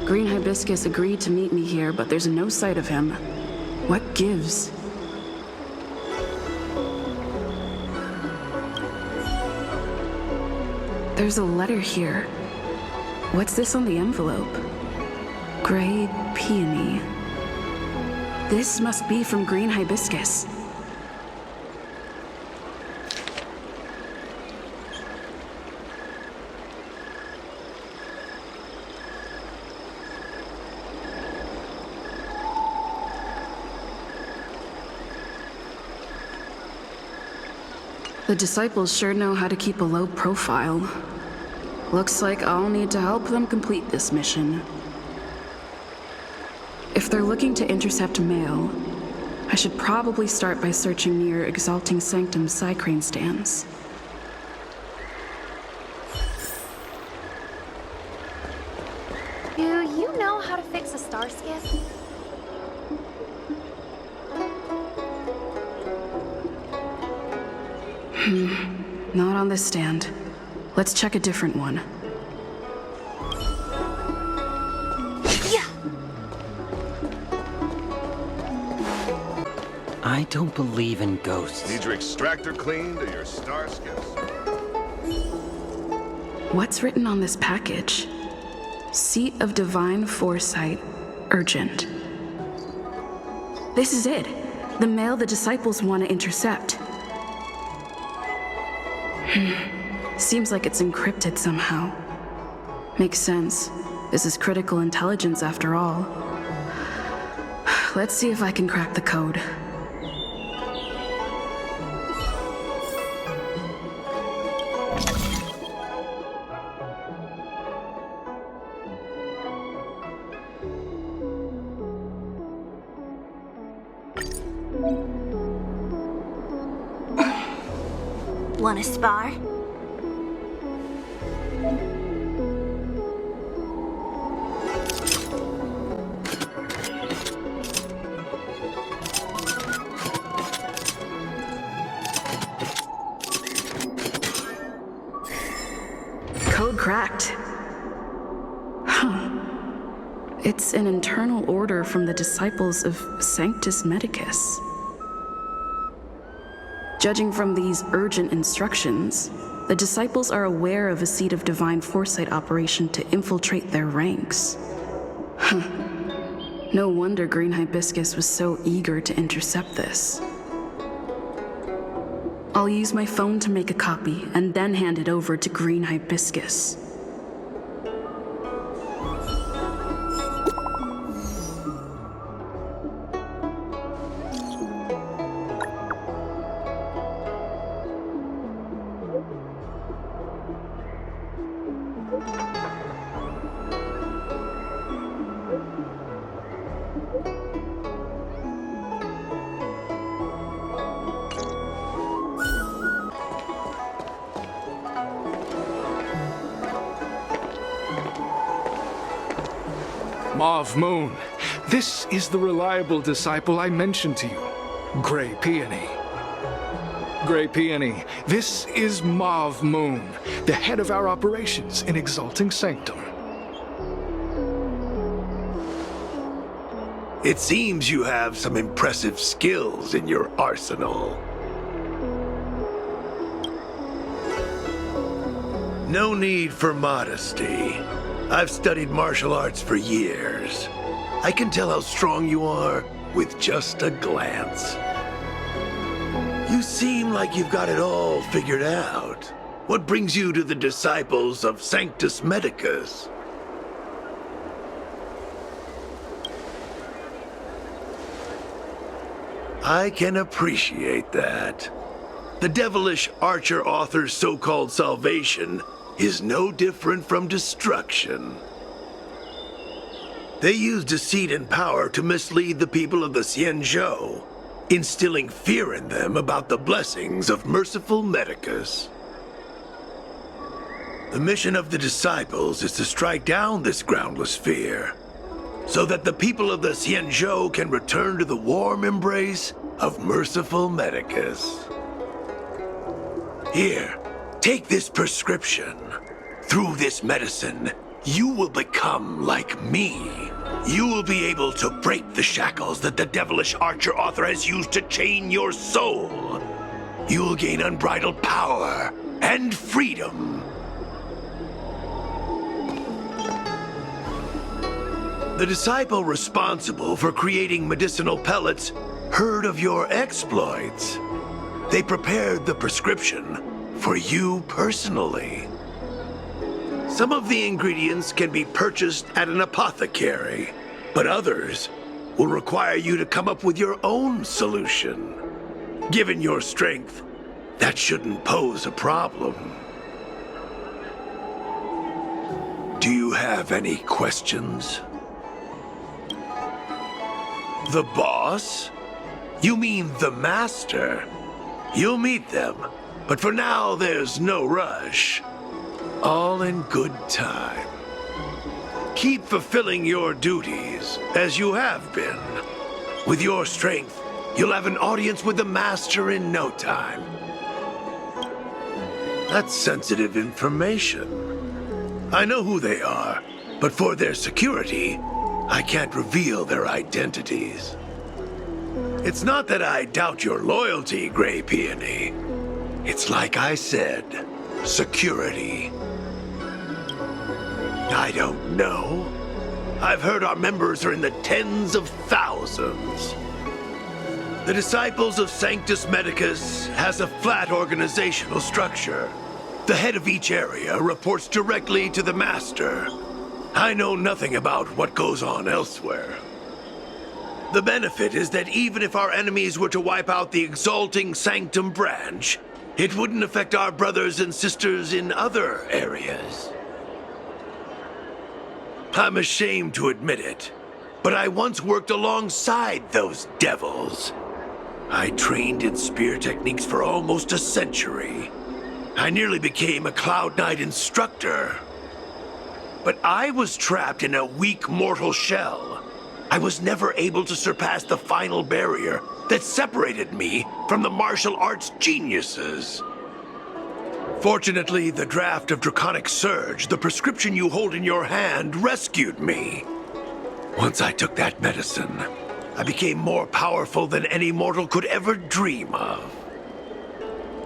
Green Hibiscus agreed to meet me here, but there's no sight of him. What gives? There's a letter here. What's this on the envelope? Gray peony. This must be from Green Hibiscus. The disciples sure know how to keep a low profile. Looks like I'll need to help them complete this mission. If they're looking to intercept mail, I should probably start by searching near Exalting Sanctum Psycrane stands. Do you know how to fix a star skiff? Not on this stand. Let's check a different one. Yeah. I don't believe in ghosts. Need your extractor cleaned or your star skiffs? What's written on this package? Seat of Divine Foresight, urgent. This is it. The mail the disciples want to intercept. Seems like it's encrypted somehow. Makes sense. This is critical intelligence after all. Let's see if I can crack the code. Wanna spar? Code cracked. Huh. It's an internal order from the disciples of Sanctus Medicus. Judging from these urgent instructions, the disciples are aware of a Seat of Divine Foresight operation to infiltrate their ranks. Huh. No wonder Green Hibiscus was so eager to intercept this. I'll use my phone to make a copy and then hand it over to Green Hibiscus. Mauve Moon, this is the reliable disciple I mentioned to you, Gray Peony. Gray Peony, this is Mauve Moon, the head of our operations in Exalting Sanctum. It seems you have some impressive skills in your arsenal. No need for modesty. I've studied martial arts for years. I can tell how strong you are with just a glance. You seem like you've got it all figured out. What brings you to the disciples of Sanctus Medicus? I can appreciate that. The devilish archer author's so-called salvation is no different from destruction. They use deceit and power to mislead the people of the Xianzhou, instilling fear in them about the blessings of merciful Medicus. The mission of the disciples is to strike down this groundless fear, so that the people of the Xianzhou can return to the warm embrace of merciful Medicus. Here, take this prescription. Through this medicine, you will become like me. You will be able to break the shackles that the devilish archer author has used to chain your soul. You will gain unbridled power and freedom. The disciple responsible for creating medicinal pellets heard of your exploits. They prepared the prescription for you personally. Some of the ingredients can be purchased at an apothecary, but others will require you to come up with your own solution. Given your strength, that shouldn't pose a problem. Do you have any questions? The boss? You mean the master? You'll meet them, but for now there's no rush. All in good time. Keep fulfilling your duties, as you have been. With your strength, you'll have an audience with the master in no time. That's sensitive information. I know who they are, but for their security, I can't reveal their identities. It's not that I doubt your loyalty, Grey Peony. It's like I said, security. I don't know. I've heard our members are in the tens of thousands. The Disciples of Sanctus Medicus has a flat organizational structure. The head of each area reports directly to the Master. I know nothing about what goes on elsewhere. The benefit is that even if our enemies were to wipe out the Exalting Sanctum branch, it wouldn't affect our brothers and sisters in other areas. I'm ashamed to admit it, but I once worked alongside those devils. I trained in spear techniques for almost a century. I nearly became a Cloud Knight instructor. But I was trapped in a weak mortal shell. I was never able to surpass the final barrier that separated me from the martial arts geniuses. Fortunately, the draft of Draconic Surge, the prescription you hold in your hand, rescued me. Once I took that medicine, I became more powerful than any mortal could ever dream of.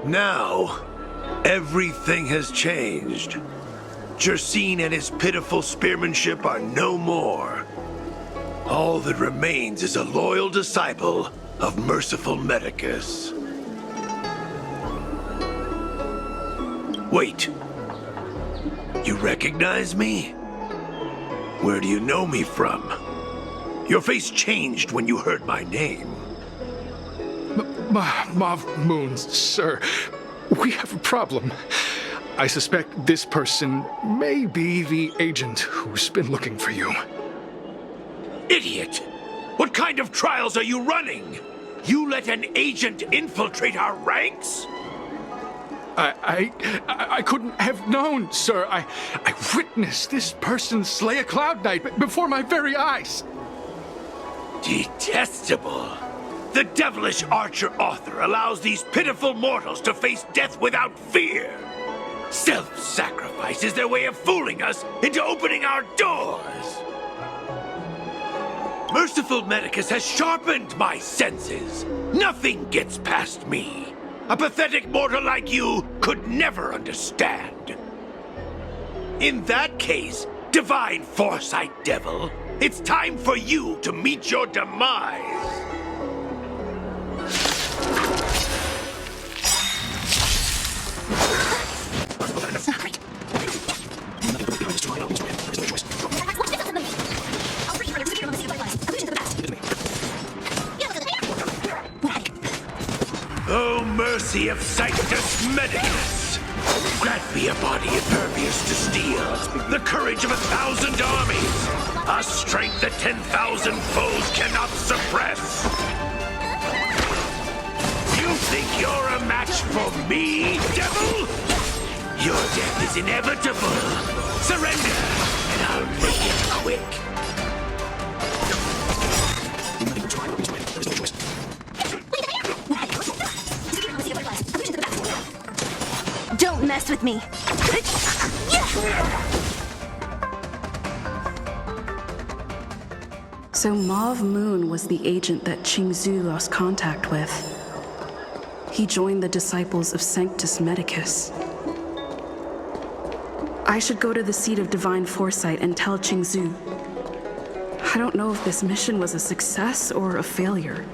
Now, everything has changed. Jersine and his pitiful spearmanship are no more. All that remains is a loyal disciple of Merciful Medicus. Wait. You recognize me? Where do you know me from? Your face changed when you heard my name. Mauve Moon, sir. We have a problem. I suspect this person may be the agent who's been looking for you. Idiot! What kind of trials are you running? You let an agent infiltrate our ranks? I couldn't have known, sir. I witnessed this person slay a Cloud Knight before my very eyes. Detestable. The devilish archer author allows these pitiful mortals to face death without fear. Self-sacrifice is their way of fooling us into opening our doors. Merciful Medicus has sharpened my senses. Nothing gets past me. A pathetic mortal like you could never understand. In that case, Divine Foresight Devil, it's time for you to meet your demise. Oh, mercy of Sanctus Medicus! Grant me a body impervious to steel, the courage of 1,000 armies, a strength that 10,000 foes cannot suppress. You think you're a match for me, devil? Your death is inevitable. Surrender, and I'll make it quick. Don't mess with me. So Mauve Moon was the agent that Xianzhou lost contact with. He joined the disciples of Sanctus Medicus. I should go to the seat of divine foresight and tell Xianzhou. I don't know if this mission was a success or a failure.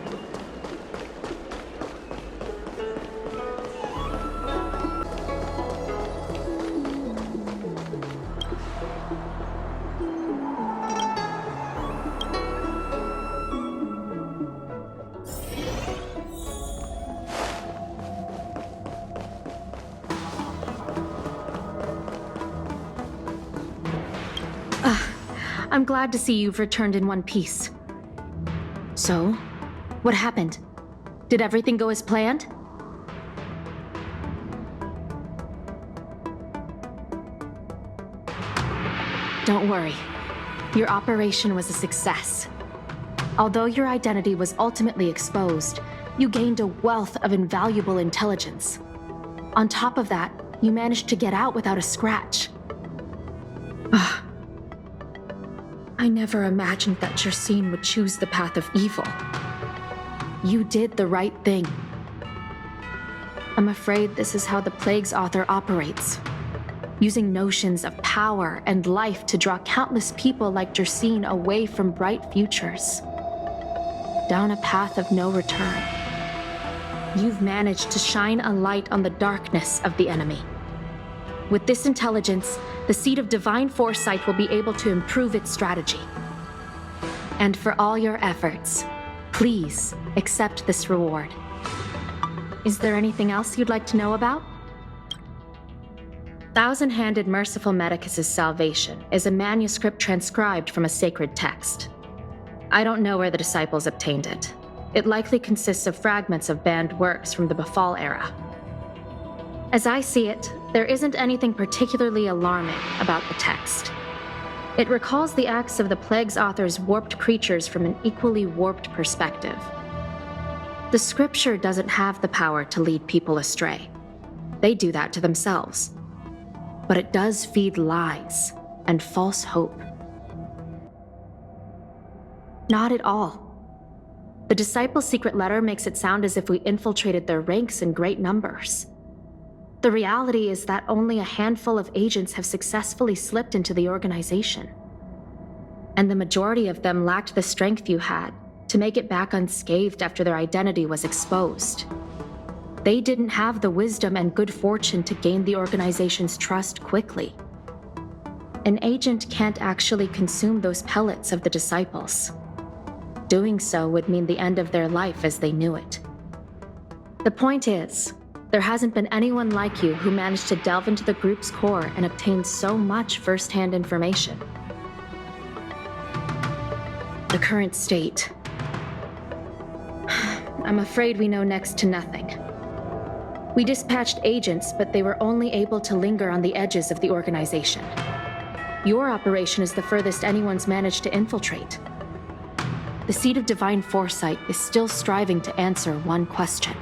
I'm glad to see you've returned in one piece. So, what happened? Did everything go as planned? Don't worry. Your operation was a success. Although your identity was ultimately exposed, you gained a wealth of invaluable intelligence. On top of that, you managed to get out without a scratch. I never imagined that Jersine would choose the path of evil. You did the right thing. I'm afraid this is how the Plague's author operates, using notions of power and life to draw countless people like Jersine away from bright futures, down a path of no return. You've managed to shine a light on the darkness of the enemy. With this intelligence, the Seed of Divine Foresight will be able to improve its strategy. And for all your efforts, please accept this reward. Is there anything else you'd like to know about? Thousand-Handed Merciful Medicus's Salvation is a manuscript transcribed from a sacred text. I don't know where the disciples obtained it. It likely consists of fragments of banned works from the Befall era. As I see it, there isn't anything particularly alarming about the text. It recalls the acts of the Plague's author's warped creatures from an equally warped perspective. The scripture doesn't have the power to lead people astray. They do that to themselves. But it does feed lies and false hope. Not at all. The disciples' secret letter makes it sound as if we infiltrated their ranks in great numbers. The reality is that only a handful of agents have successfully slipped into the organization. And the majority of them lacked the strength you had to make it back unscathed after their identity was exposed. They didn't have the wisdom and good fortune to gain the organization's trust quickly. An agent can't actually consume those pellets of the disciples. Doing so would mean the end of their life as they knew it. The point is, there hasn't been anyone like you who managed to delve into the group's core and obtain so much first-hand information. The current state. I'm afraid we know next to nothing. We dispatched agents, but they were only able to linger on the edges of the organization. Your operation is the furthest anyone's managed to infiltrate. The Seed of Divine Foresight is still striving to answer one question.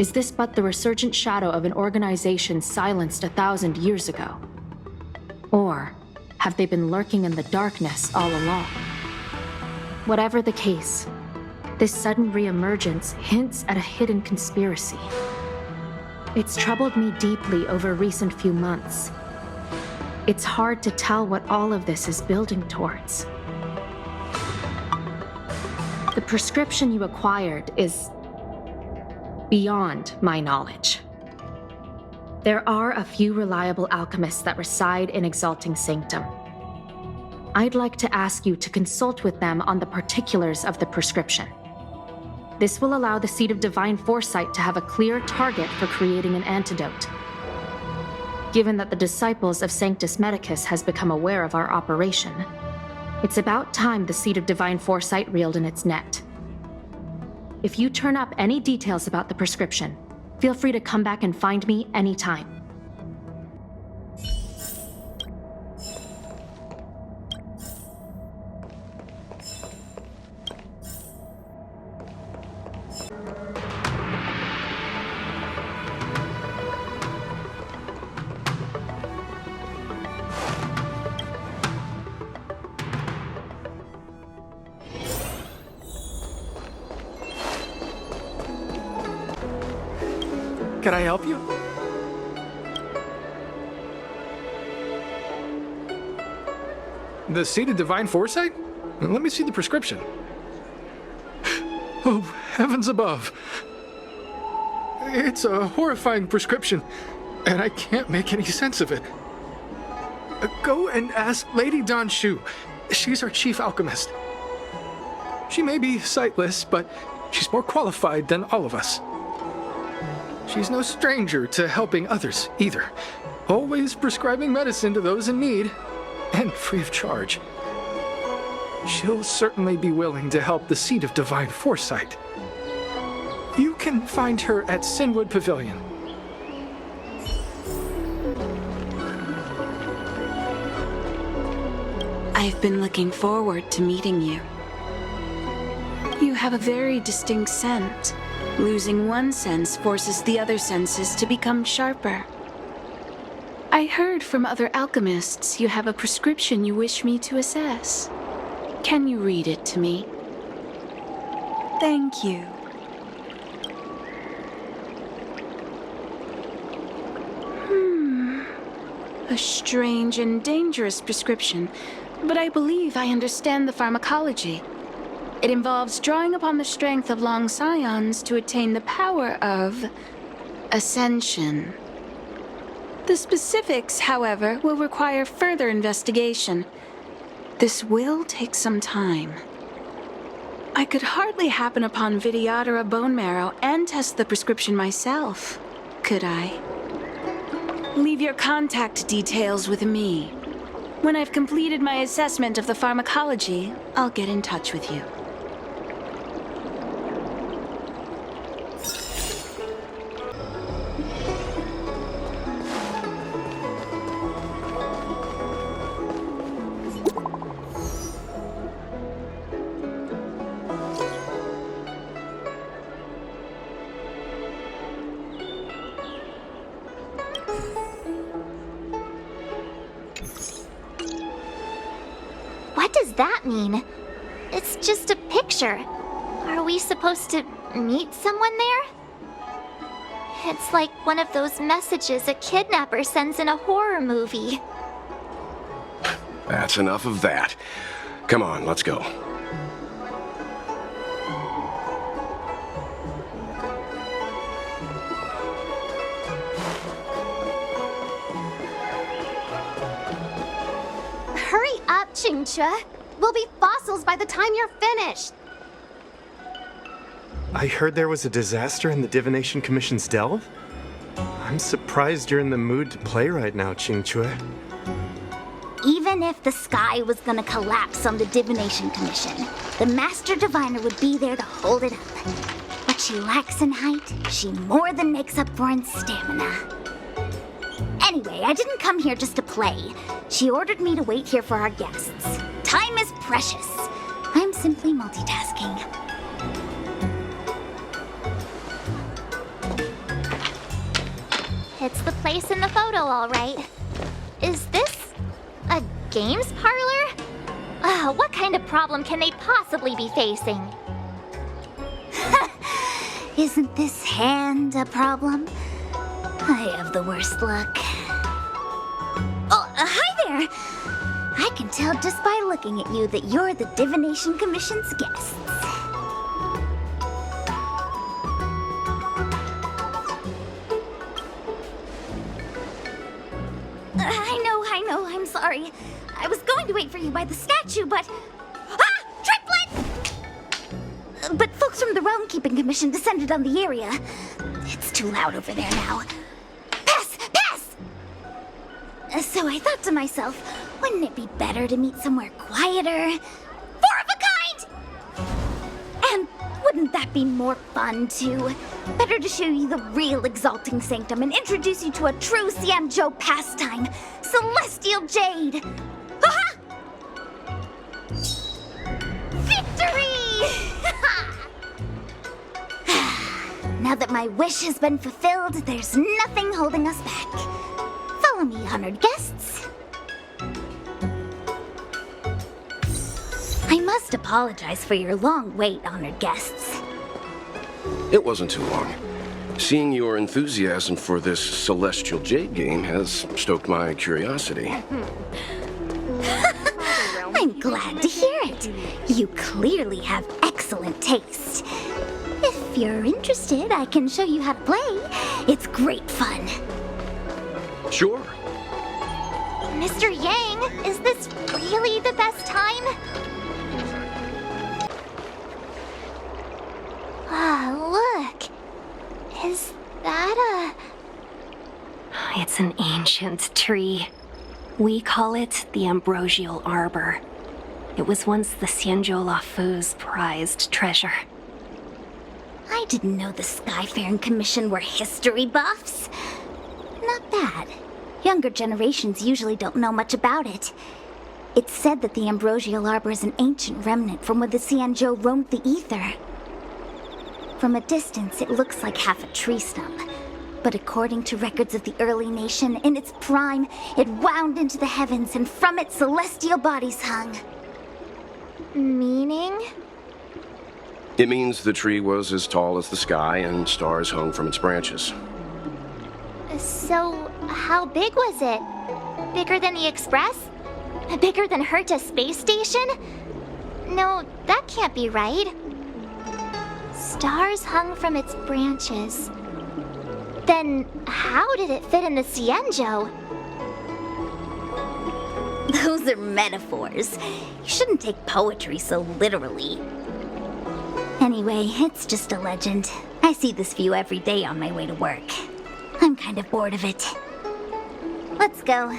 Is this but the resurgent shadow of an organization silenced 1,000 years ago? Or have they been lurking in the darkness all along? Whatever the case, this sudden reemergence hints at a hidden conspiracy. It's troubled me deeply over recent few months. It's hard to tell what all of this is building towards. The prescription you acquired is beyond my knowledge. There are a few reliable alchemists that reside in Exalting Sanctum. I'd like to ask you to consult with them on the particulars of the prescription. This will allow the Seed of Divine Foresight to have a clear target for creating an antidote. Given that the disciples of Sanctus Medicus has become aware of our operation, it's about time the Seed of Divine Foresight reeled in its net. If you turn up any details about the prescription, feel free to come back and find me anytime. Can I help you? The seed of divine foresight? Let me see the prescription. Oh, heavens above. It's a horrifying prescription, and I can't make any sense of it. Go and ask Lady Dan Shu. She's our chief alchemist. She may be sightless, but she's more qualified than all of us. She's no stranger to helping others, either. Always prescribing medicine to those in need, and free of charge. She'll certainly be willing to help the Seed of Divine Foresight. You can find her at Sinwood Pavilion. I've been looking forward to meeting you. You have a very distinct scent. Losing one sense forces the other senses to become sharper. I heard from other alchemists you have a prescription you wish me to assess. Can you read it to me? Thank you. A strange and dangerous prescription, but I believe I understand the pharmacology. It involves drawing upon the strength of long scions to attain the power of ascension. The specifics, however, will require further investigation. This will take some time. I could hardly happen upon Vidyadhara bone marrow and test the prescription myself, could I? Leave your contact details with me. When I've completed my assessment of the pharmacology, I'll get in touch with you. What does that mean? It's just a picture. Are we supposed to meet someone there? It's like one of those messages a kidnapper sends in a horror movie. That's enough of that. Come on, let's go. Hurry up, Xianzhou. We'll be fossils by the time you're finished. I heard there was a disaster in the Divination Commission's delve? I'm surprised you're in the mood to play right now, Xianzhou. Even if the sky was gonna collapse on the Divination Commission, the Master Diviner would be there to hold it up. What she lacks in height, she more than makes up for in stamina. Anyway, I didn't come here just to play. She ordered me to wait here for our guests. Time is precious. I'm simply multitasking. It's the place in the photo, all right. Is this a games parlor? What kind of problem can they possibly be facing? Isn't this hand a problem? I have the worst luck. Oh, hi there! I can tell just by looking at you that you're the Divination Commission's guests. I know, I'm sorry. I was going to wait for you by the statue, but... Triplet! But folks from the Realm Keeping Commission descended on the area. It's too loud over there now. Pass! So I thought to myself, wouldn't it be better to meet somewhere quieter? Four of a kind! And wouldn't that be more fun, too? Better to show you the real Exalting Sanctum and introduce you to a true Xianzhou pastime, Celestial Jade! Aha! Victory! Now that my wish has been fulfilled, there's nothing holding us back. Follow me, honored guests. I must apologize for your long wait, honored guests. It wasn't too long. Seeing your enthusiasm for this Celestial Jade game has stoked my curiosity. I'm glad to hear it. You clearly have excellent taste. If you're interested, I can show you how to play. It's great fun. Sure. Mr. Yang, is this really the best time? Look. Is that It's an ancient tree. We call it the Ambrosial Arbor. It was once the Xianzhou Luofu's prized treasure. I didn't know the Skyfaring Commission were history buffs. Not bad. Younger generations usually don't know much about it. It's said that the Ambrosial Arbor is an ancient remnant from when the Xianzhou roamed the ether. From a distance, it looks like half a tree stump. But according to records of the early nation, in its prime, it wound into the heavens and from it celestial bodies hung. meaning? It means the tree was as tall as the sky and stars hung from its branches. So, how big was it? Bigger than the Express? Bigger than Herta Space Station? No, that can't be right. Stars hung from its branches. Then, how did it fit in the Xianzhou? Those are metaphors. You shouldn't take poetry so literally. Anyway, it's just a legend. I see this view every day on my way to work. I'm kind of bored of it. Let's go.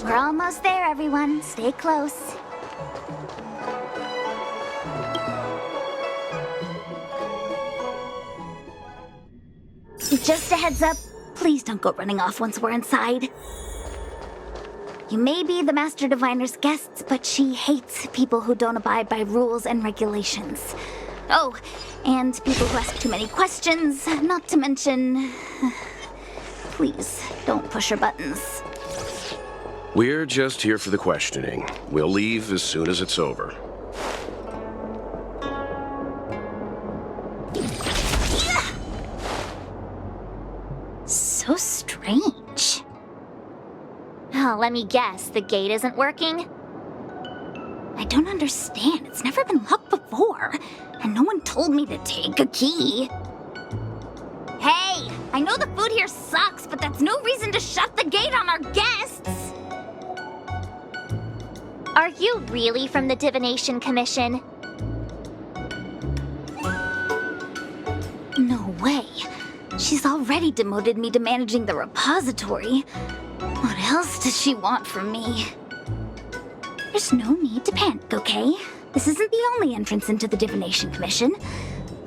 We're almost there, everyone. Stay close. Just a heads up, please don't go running off once we're inside. You may be the Master Diviner's guests, but she hates people who don't abide by rules and regulations. Oh, and people who ask too many questions, not to mention... Please, don't push her buttons. We're just here for the questioning. We'll leave as soon as it's over. So strange. Oh, let me guess, the gate isn't working? I don't understand. It's never been locked before. And no one told me to take a key. Hey, I know the food here sucks, but that's no reason to shut the gate on our guests. Are you really from the Divination Commission? No way. She's already demoted me to managing the repository. What else does she want from me? There's no need to panic, okay? This isn't the only entrance into the Divination Commission.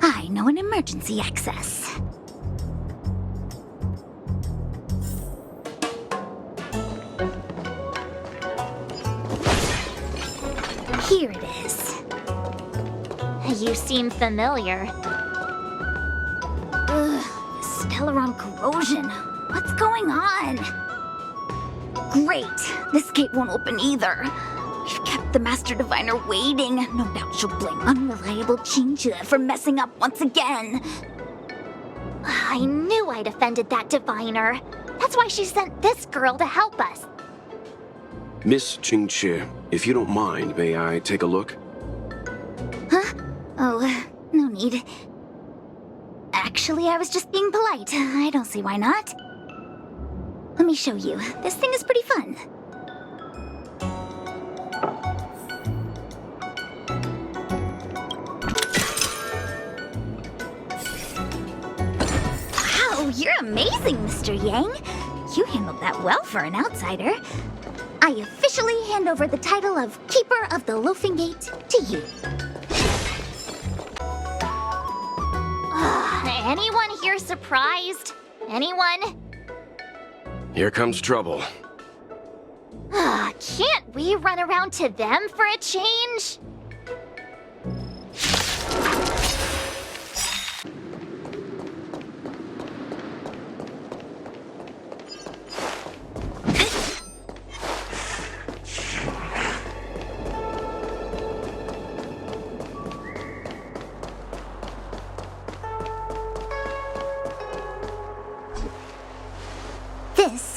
I know an emergency access. Here it is. You seem familiar. Ugh, Stellaron corrosion. What's going on? Great. This gate won't open either. We've kept the Master Diviner waiting. No doubt she'll blame unreliable Xianzhou for messing up once again. I knew I'd offended that diviner. That's why she sent this girl to help us. Miss Qingqi, if you don't mind, may I take a look? Huh? Oh, no need. Actually, I was just being polite. I don't see why not. Let me show you. This thing is pretty fun. Wow, you're amazing, Mr. Yang. You handled that well for an outsider. I officially hand over the title of Keeper of the Loafing Gate to you. Anyone here surprised? Anyone? Here comes trouble. Can't we run around to them for a change?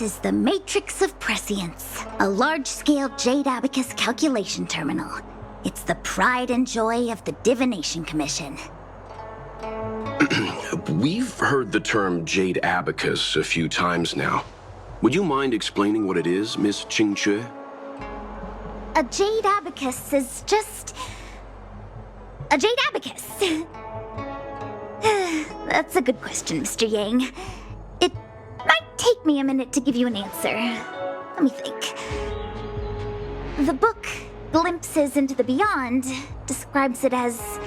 This is the Matrix of Prescience, a large-scale Jade Abacus calculation terminal. It's the pride and joy of the Divination Commission. We've heard the term Jade Abacus a few times now. Would you mind explaining what it is, Miss Xianzhou? A Jade Abacus is just... a Jade Abacus. That's a good question, Mr. Yang. It might take me a minute to give you an answer. Let me think. The book, Glimpses into the Beyond, describes it as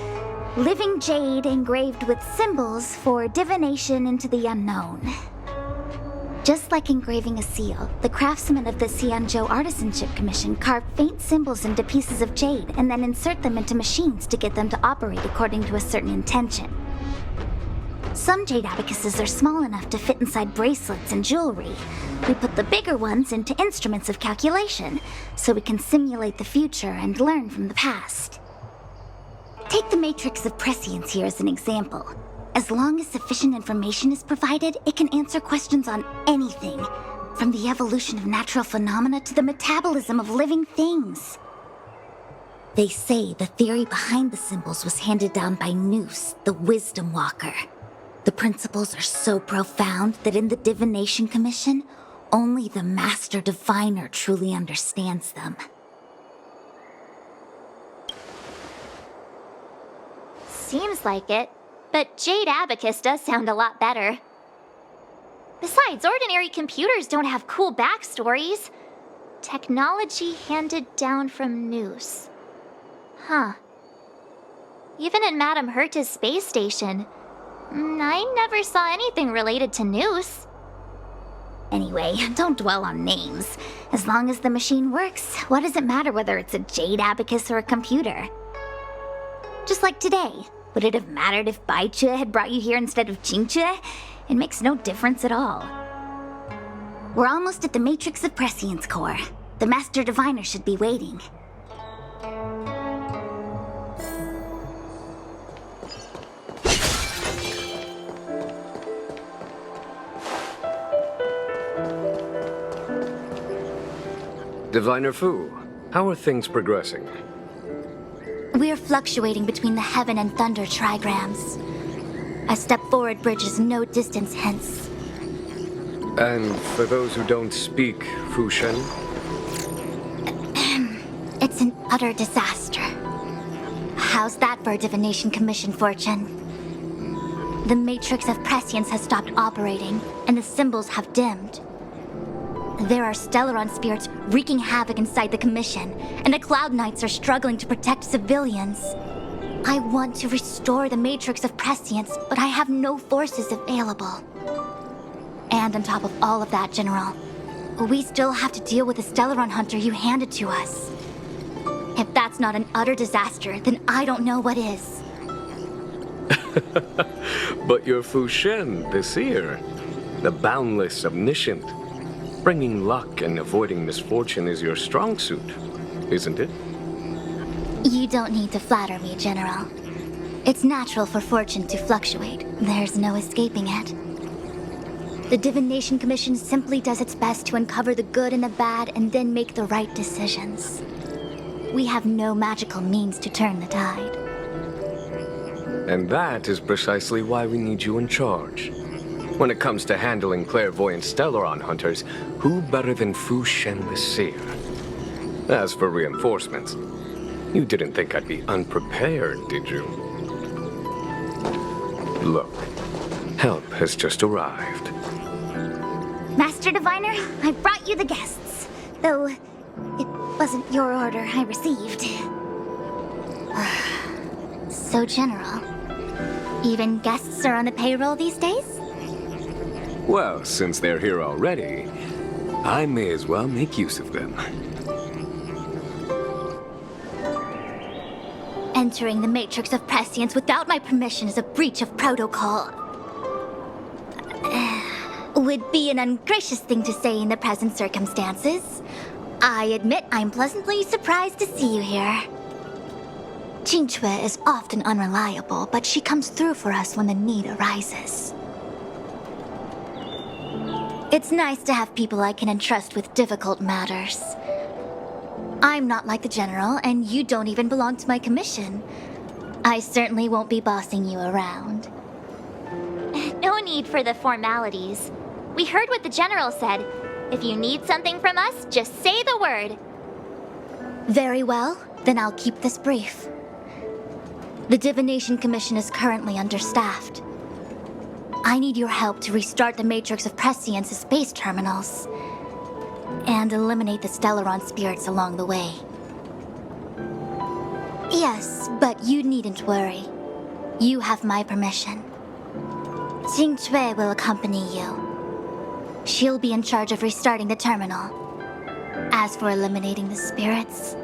living jade engraved with symbols for divination into the unknown. Just like engraving a seal, the craftsmen of the Xianzhou Artisanship Commission carve faint symbols into pieces of jade and then insert them into machines to get them to operate according to a certain intention. Some jade abacuses are small enough to fit inside bracelets and jewelry. We put the bigger ones into instruments of calculation, so we can simulate the future and learn from the past. Take the Matrix of Prescience here as an example. As long as sufficient information is provided, it can answer questions on anything, from the evolution of natural phenomena to the metabolism of living things. They say the theory behind the symbols was handed down by Nous, the Wisdom Walker. The principles are so profound that in the Divination Commission, only the Master Diviner truly understands them. Seems like it, but Jade Abacus does sound a lot better. Besides, ordinary computers don't have cool backstories. Technology handed down from Nous. Huh. Even in Madame Herta's space station, I never saw anything related to Nous. Anyway, don't dwell on names. As long as the machine works, what does it matter whether it's a Jade Abacus or a computer? Just like today, would it have mattered if Baichue had brought you here instead of Xianzhou? It makes no difference at all. We're almost at the Matrix of Prescience core. The Master Diviner should be waiting. Diviner Fu, how are things progressing? We're fluctuating between the heaven and thunder trigrams. A step forward bridges no distance hence. And for those who don't speak Fu Shen? It's an utter disaster. How's that for a Divination Commission fortune? The Matrix of Prescience has stopped operating, and the symbols have dimmed. There are Stellaron spirits wreaking havoc inside the Commission, and the Cloud Knights are struggling to protect civilians. I want to restore the Matrix of Prescience, but I have no forces available. And on top of all of that, General, we still have to deal with the Stellaron hunter you handed to us. If that's not an utter disaster, then I don't know what is. But you're Fu Shen, the seer, the boundless, omniscient. Bringing luck and avoiding misfortune is your strong suit, isn't it? You don't need to flatter me, General. It's natural for fortune to fluctuate. There's no escaping it. The Divination Commission simply does its best to uncover the good and the bad and then make the right decisions. We have no magical means to turn the tide. And that is precisely why we need you in charge. When it comes to handling clairvoyant Stellaron hunters, who better than Fu Shen the Seer? As for reinforcements, you didn't think I'd be unprepared, did you? Look, help has just arrived. Master Diviner, I brought you the guests, though it wasn't your order I received. So, General, even guests are on the payroll these days? Well, since they're here already, I may as well make use of them. Entering the Matrix of Prescience without my permission is a breach of protocol. Would be an ungracious thing to say in the present circumstances. I admit I'm pleasantly surprised to see you here. Xianzhou is often unreliable, but she comes through for us when the need arises. It's nice to have people I can entrust with difficult matters. I'm not like the General, and you don't even belong to my commission. I certainly won't be bossing you around. No need for the formalities. We heard what the General said. If you need something from us, just say the word. Very well, then I'll keep this brief. The Divination Commission is currently understaffed. I need your help to restart the matrix of prescience' space terminals and eliminate the Stellaron spirits along the way. Yes, but you needn't worry. You have my permission. Xianzhou will accompany you. She'll be in charge of restarting the terminal. As for eliminating the spirits...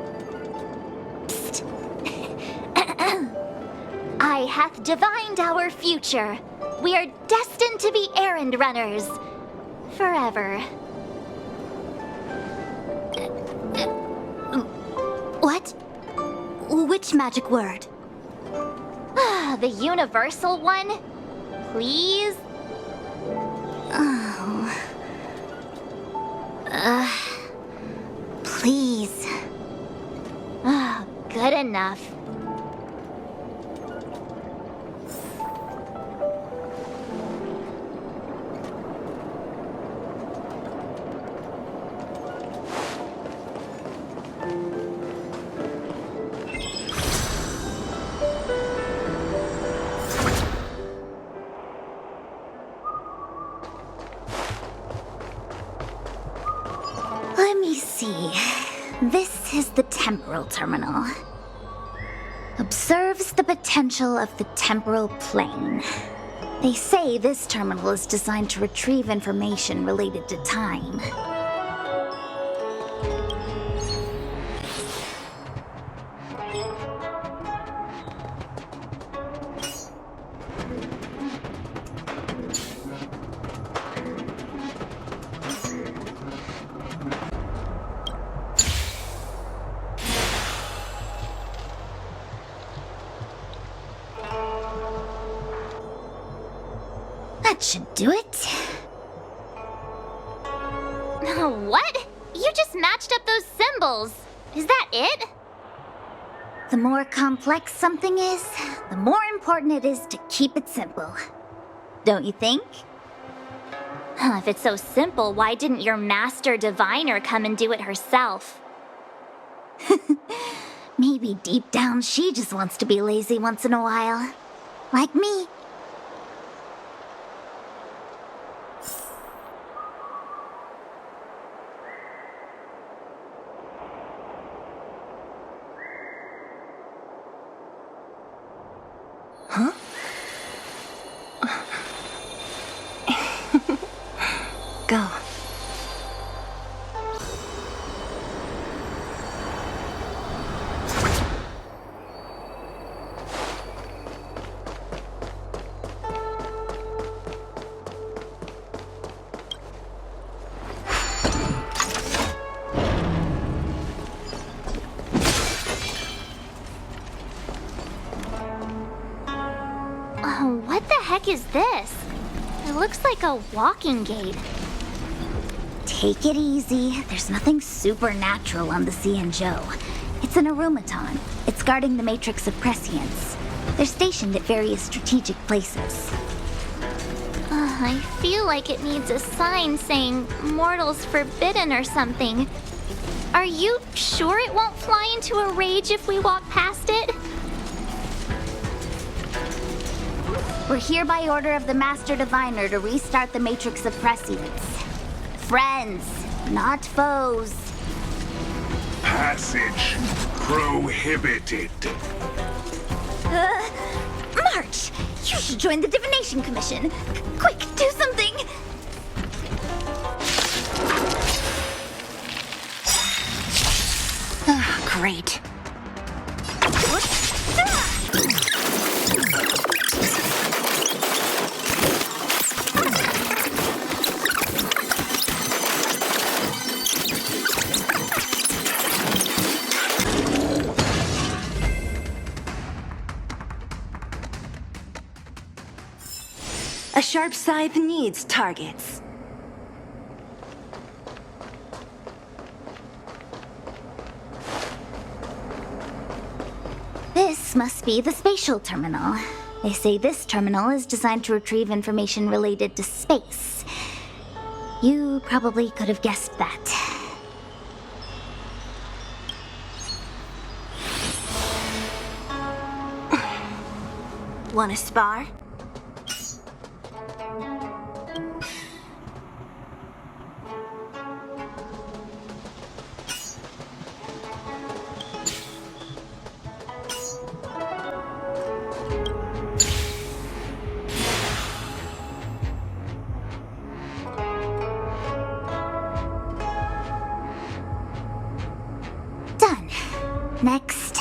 Psst. I hath divined our future. We are destined to be errand runners. Forever. What? Which magic word? The universal one? Please? Oh. Please. Good enough. Let me see. This is the temporal terminal. Observes the potential of the temporal plane. They say this terminal is designed to retrieve information related to time. That should do it. What? You just matched up those symbols. Is that it? The more complex something is, the more important it is to keep it simple. Don't you think? If it's so simple, why didn't your master diviner come and do it herself? Maybe deep down she just wants to be lazy once in a while. Like me. Huh? Go. What the heck is this? It looks like a walking gate. Take it easy. There's nothing supernatural on the Xianzhou. It's an aromaton. It's guarding the matrix of prescience. They're stationed at various strategic places. I feel like it needs a sign saying mortals forbidden or something. Are you sure it won't fly into a rage if we walk past it? We're here by order of the Master Diviner to restart the matrix of prescience. Friends, not foes. Passage prohibited. March! You should join the Divination Commission. Quick, do something! Great. A sharp scythe needs targets. This must be the spatial terminal. They say this terminal is designed to retrieve information related to space. You probably could have guessed that. Wanna spar? Done. Next.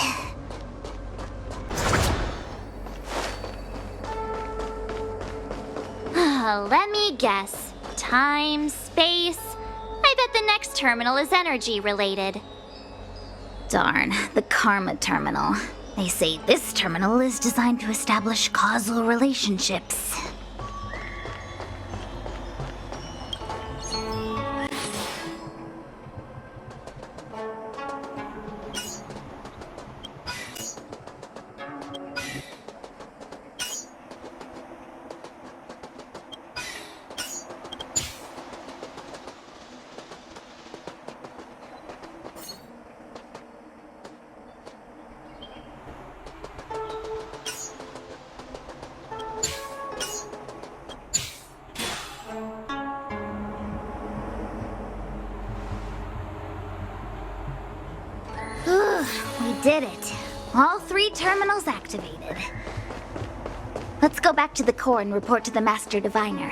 Let me guess. Time, space. I bet the next terminal is energy related. Darn, the Karma Terminal. They say this terminal is designed to establish causal relationships. We did it. All 3 terminals activated. Let's go back to the core and report to the Master Diviner.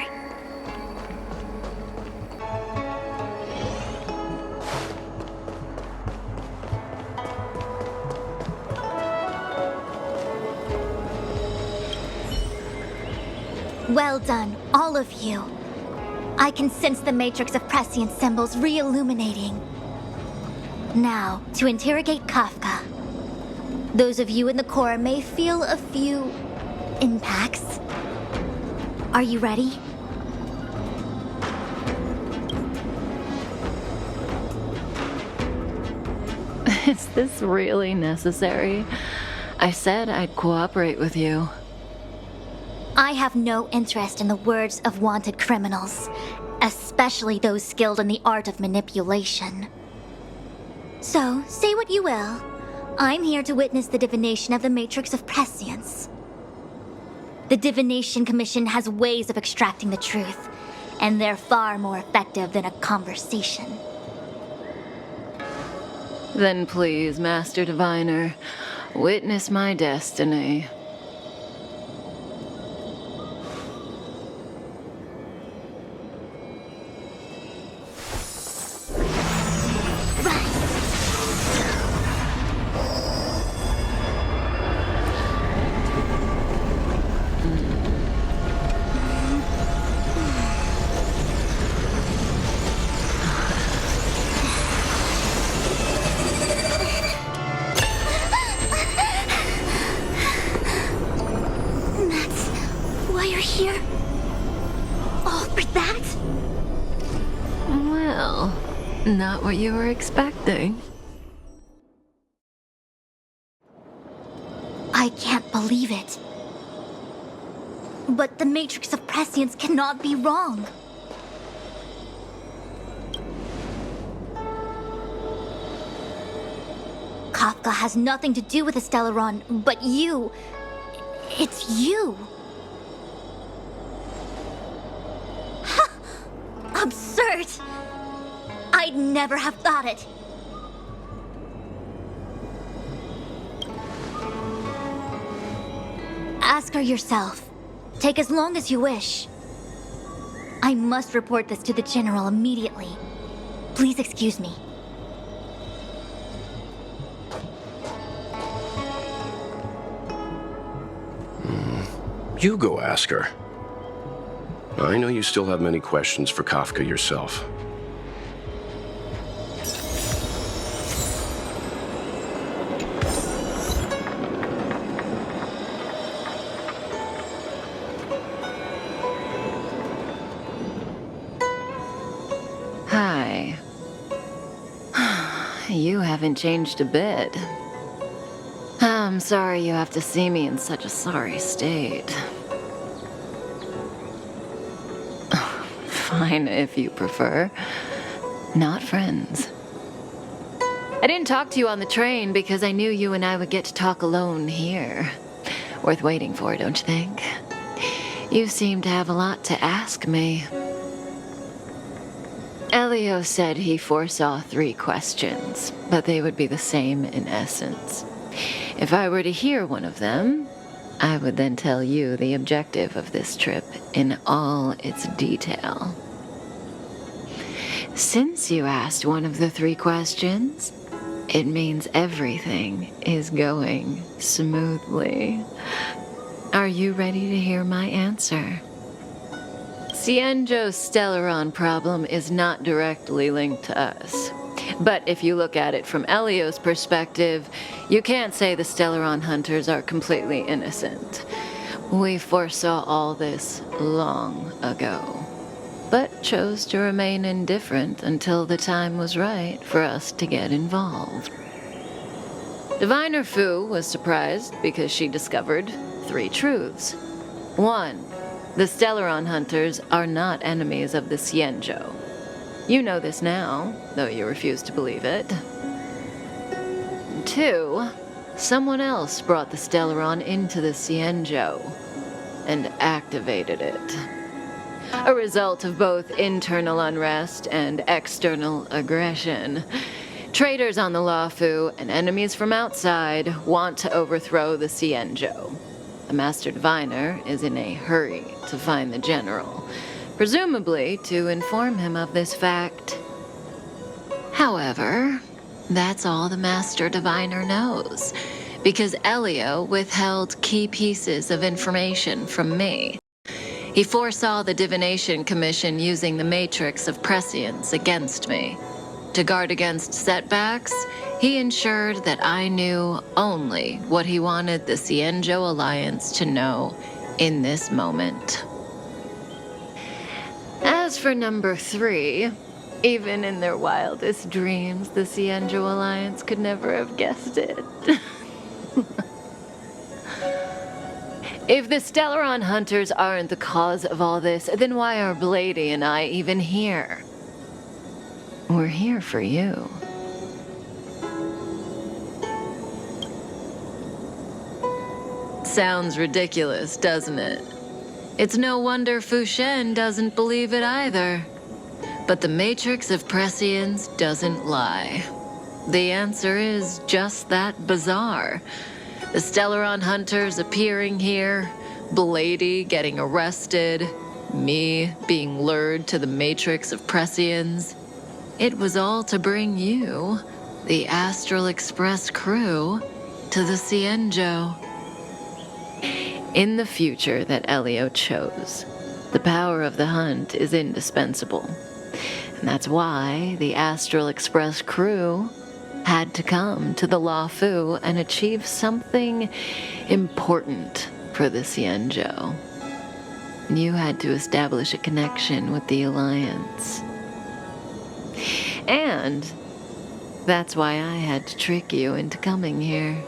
Well done, all of you. I can sense the matrix of prescient symbols re-illuminating. Now, to interrogate Kafka. Those of you in the core may feel a few impacts. Are you ready? Is this really necessary? I said I'd cooperate with you. I have no interest in the words of wanted criminals, especially those skilled in the art of manipulation. So, say what you will. I'm here to witness the divination of the Matrix of Prescience. The Divination Commission has ways of extracting the truth, and they're far more effective than a conversation. Then please, Master Diviner, witness my destiny. Not what you were expecting. I can't believe it. But the Matrix of Prescience cannot be wrong. Kafka has nothing to do with the Stellaron, but you. It's you. Absurd. I'd never have thought it. Ask her yourself. Take as long as you wish. I must report this to the General immediately. Please excuse me. You go ask her. I know you still have many questions for Kafka yourself. Hi. You haven't changed a bit. I'm sorry you have to see me in such a sorry state. Fine, if you prefer. Not friends. I didn't talk to you on the train because I knew you and I would get to talk alone here. Worth waiting for, don't you think? You seem to have a lot to ask me. Elio said he foresaw 3 questions, but they would be the same in essence. If I were to hear one of them, I would then tell you the objective of this trip in all its detail. Since you asked one of the 3 questions, it means everything is going smoothly. Are you ready to hear my answer? Xianzhou's Stellaron problem is not directly linked to us. But if you look at it from Elio's perspective, you can't say the Stellaron hunters are completely innocent. We foresaw all this long ago, but chose to remain indifferent until the time was right for us to get involved. Diviner Fu was surprised because she discovered 3 truths. 1. The Stellaron hunters are not enemies of the Xianzhou. You know this now, though you refuse to believe it. 2. Someone else brought the Stellaron into the Xianzhou and activated it. A result of both internal unrest and external aggression. Traitors on the Luofu and enemies from outside want to overthrow the Xianzhou. The Master Diviner is in a hurry to find the General, presumably to inform him of this fact. However, that's all the Master Diviner knows, because Elio withheld key pieces of information from me. He foresaw the Divination Commission using the Matrix of Prescience against me. To guard against setbacks, he ensured that I knew only what he wanted the Xianzhou Alliance to know in this moment. As for number 3, even in their wildest dreams, the Xianzhou Alliance could never have guessed it. If the Stellaron hunters aren't the cause of all this, then why are Blady and I even here? We're here for you. Sounds ridiculous, doesn't it? It's no wonder Fu Shen doesn't believe it either. But the Matrix of Prescience doesn't lie. The answer is just that bizarre. The Stellaron hunters appearing here, Blady getting arrested, me being lured to the Matrix of Prescience. It was all to bring you, the Astral Express crew, to the Xianzhou. In the future that Elio chose, the power of the hunt is indispensable. And that's why the Astral Express crew had to come to the Luofu and achieve something important for the Xianzhou. You had to establish a connection with the Alliance. And that's why I had to trick you into coming here.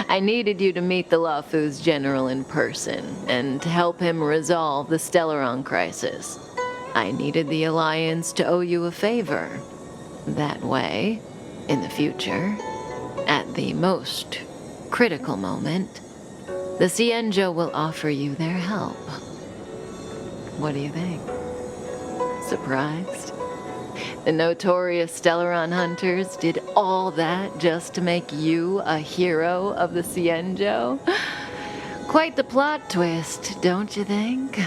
I needed you to meet the Luofu's general in person and to help him resolve the Stellaron crisis. I needed the Alliance to owe you a favor. That way, in the future, at the most critical moment, the Xianzhou will offer you their help. What do you think? Surprised? The notorious Stellaron hunters did all that just to make you a hero of the Xianzhou? Quite the plot twist, don't you think?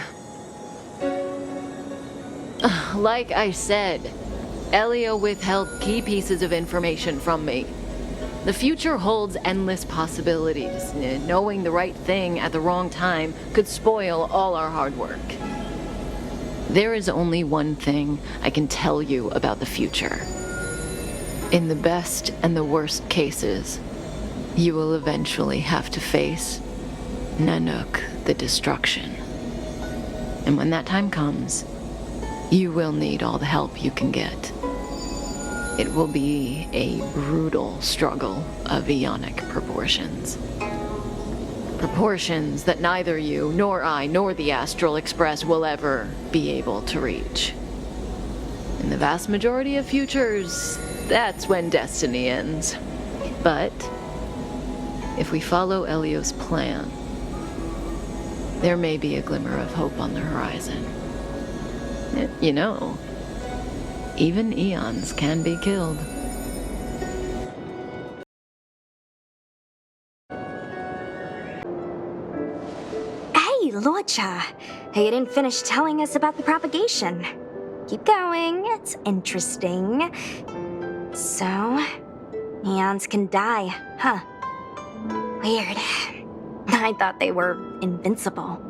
Like I said, Elio withheld key pieces of information from me. The future holds endless possibilities. Knowing the right thing at the wrong time could spoil all our hard work. There is only one thing I can tell you about the future. In the best and the worst cases, you will eventually have to face Nanook the Destruction. And when that time comes, you will need all the help you can get. It will be a brutal struggle of eonic proportions. Proportions that neither you, nor I, nor the Astral Express will ever be able to reach. In the vast majority of futures, that's when destiny ends. But if we follow Elio's plan, there may be a glimmer of hope on the horizon. You know, even eons can be killed. Hey, Luocha! You didn't finish telling us about the propagation. Keep going, it's interesting. So, eons can die, huh? Weird. I thought they were invincible.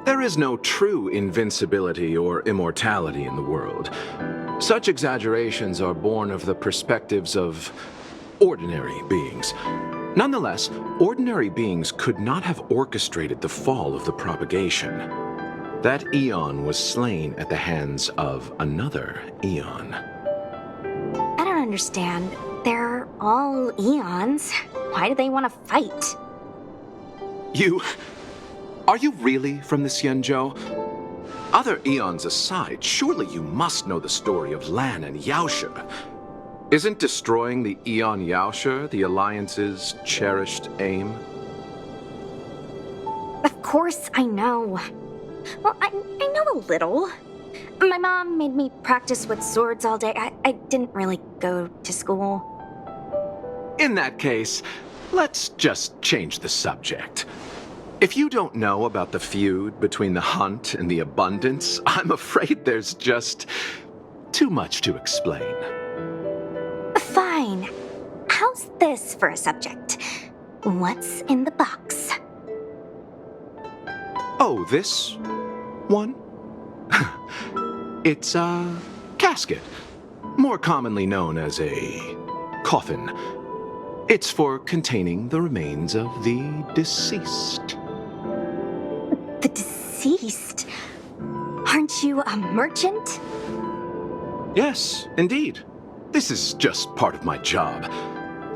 There is no true invincibility or immortality in the world. Such exaggerations are born of the perspectives of ordinary beings. Nonetheless, ordinary beings could not have orchestrated the fall of the propagation. That eon was slain at the hands of another eon. I don't understand. They're all eons. Why do they want to fight? Are you really from the Xianzhou? Other eons aside, surely you must know the story of Lan and Yaoshe. Isn't destroying the Eon Yaoshe the Alliance's cherished aim? Of course I know. Well, I know a little. My mom made me practice with swords all day. I didn't really go to school. In that case, let's just change the subject. If you don't know about the feud between the Hunt and the Abundance, I'm afraid there's just too much to explain. Fine. How's this for a subject? What's in the box? Oh, this one? It's a casket, more commonly known as a coffin. It's for containing the remains of the deceased. The deceased? Aren't you a merchant? Yes, indeed. This is just part of my job.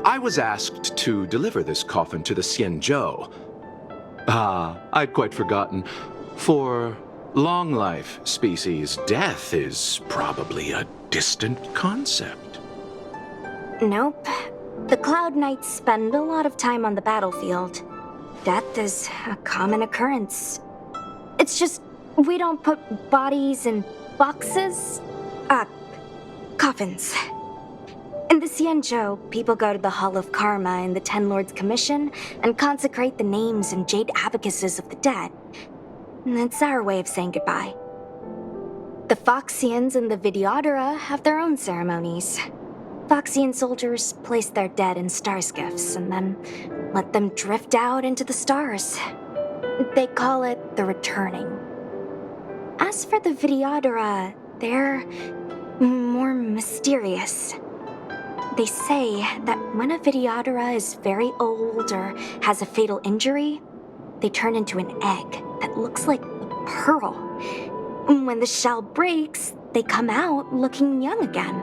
I was asked to deliver this coffin to the Xianzhou. I'd quite forgotten. For long life species, death is probably a distant concept. Nope. The Cloud Knights spend a lot of time on the battlefield. Death is a common occurrence. It's just we don't put bodies in boxes. Coffins. In the Xianzhou, people go to the Hall of Karma in the Ten Lords Commission and consecrate the names and jade abacuses of the dead. It's our way of saying goodbye. The Foxians and the Videodora have their own ceremonies. Foxian soldiers place their dead in star skiffs and then let them drift out into the stars. They call it the returning. As for the Videodora, they're more mysterious. They say that when a Videodora is very old or has a fatal injury, they turn into an egg that looks like a pearl. When the shell breaks, they come out looking young again.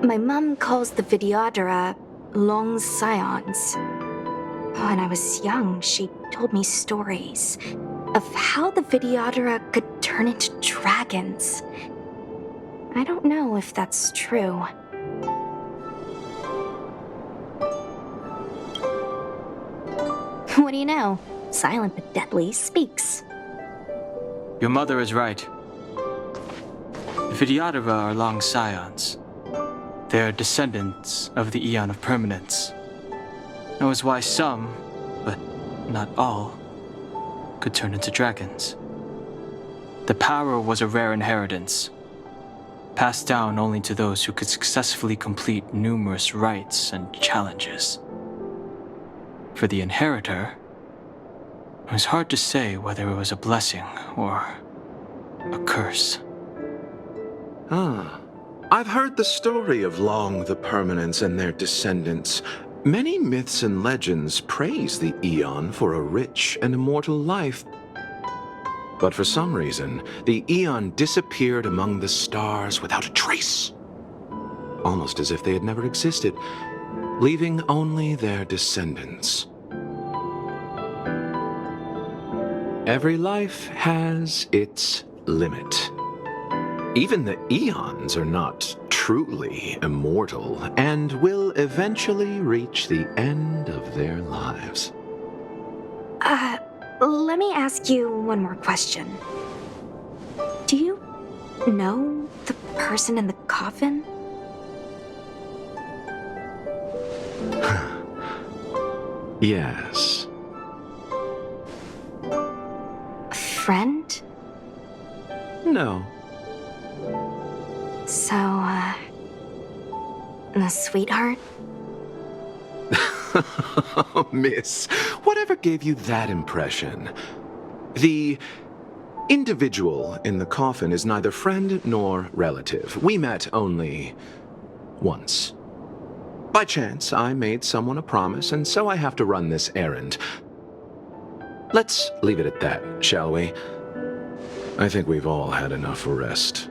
My mom calls the Videodora long scions. When I was young, she told me stories of how the Videodora could turn into dragons. I don't know if that's true. What do you know? Silent but deadly speaks. Your mother is right. The Videodora are long scions. They are descendants of the Eon of Permanence. That was why some, but not all, could turn into dragons. The power was a rare inheritance, passed down only to those who could successfully complete numerous rites and challenges. For the inheritor, it was hard to say whether it was a blessing or a curse. I've heard the story of Long the Permanence and their descendants. Many myths and legends praise the Eon for a rich and immortal life. But for some reason, the Eon disappeared among the stars without a trace. Almost as if they had never existed, leaving only their descendants. Every life has its limit. Even the Eons are not truly immortal and will eventually reach the end of their lives. Let me ask you one more question. Do you know the person in the coffin? Yes. A friend? No. So, a sweetheart? Miss, whatever gave you that impression? The individual in the coffin is neither friend nor relative. We met only once. By chance, I made someone a promise, and so I have to run this errand. Let's leave it at that, shall we? I think we've all had enough rest.